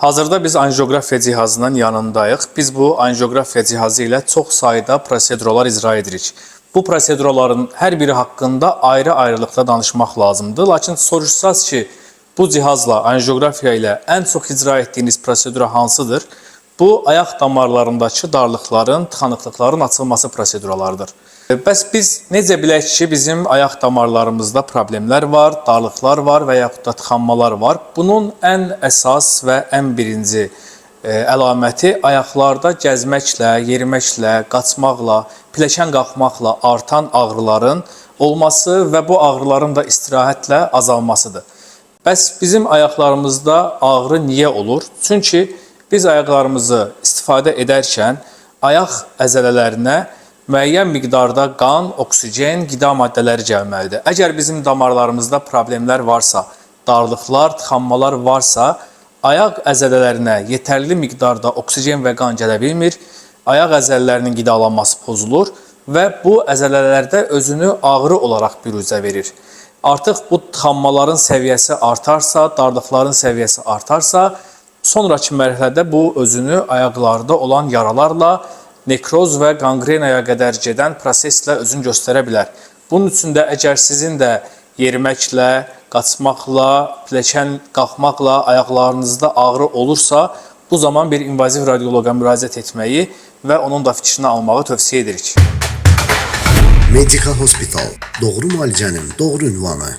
Hazırda biz anjiyografiya cihazının yanındayıq. Biz bu anjiyografiya cihazı ilə çox sayda prosedurlar icra edirik. Bu prosedurların hər biri haqqında ayrı-ayrılıqda danışmaq lazımdır. Lakin soruşsaz ki, bu cihazla, anjiyografiya ilə ən çox icra etdiyiniz prosedura hansıdır? Bu, ayaq damarlarındakı darlıqların, tıxanıqlıqların açılması proseduralarıdır. Bəs biz necə bilək ki, bizim ayaq damarlarımızda problemlər var, darlıqlar var və yaxud da tıxanmalar var? Bunun ən əsas və ən birinci əlaməti ayaqlarda gəzməklə, yeriməklə, qaçmaqla, pilləkən qalxmaqla artan ağrıların olması və bu ağrıların da istirahətlə azalmasıdır. Bəs bizim ayaqlarımızda ağrı niyə olur? Çünki biz ayaqlarımızı istifadə edərkən ayaq əzələlərinə müəyyən miqdarda qan, oksigen, qida maddələri gəlməlidir. Əgər bizim damarlarımızda problemlər varsa, darlıqlar, tıxanmalar varsa, ayaq əzələlərinə yetərli miqdarda oksigen və qan gələ bilmir, ayaq əzələlərinin qidalanması pozulur və bu əzələlərdə özünü ağrı olaraq büruzə verir. Artıq bu tıxanmaların səviyyəsi artarsa, darlıqların səviyyəsi artarsa, sonraki mərhələdə bu özünü ayaqlarda olan yaralarla, nekroz və qangrenaya qədər gedən proseslə özünü göstərə bilər. Bunun üçün də əgər sizin də yeriməklə, qaçmaqla, pilləkən qalxmaqla ayaqlarınızda ağrı olursa, bu zaman bir invaziv radioloqa müraciət etməyi və onun da fikrini almağı tövsiyə edirik. Medica Hospital, doğru müalicənin doğru ünvanı.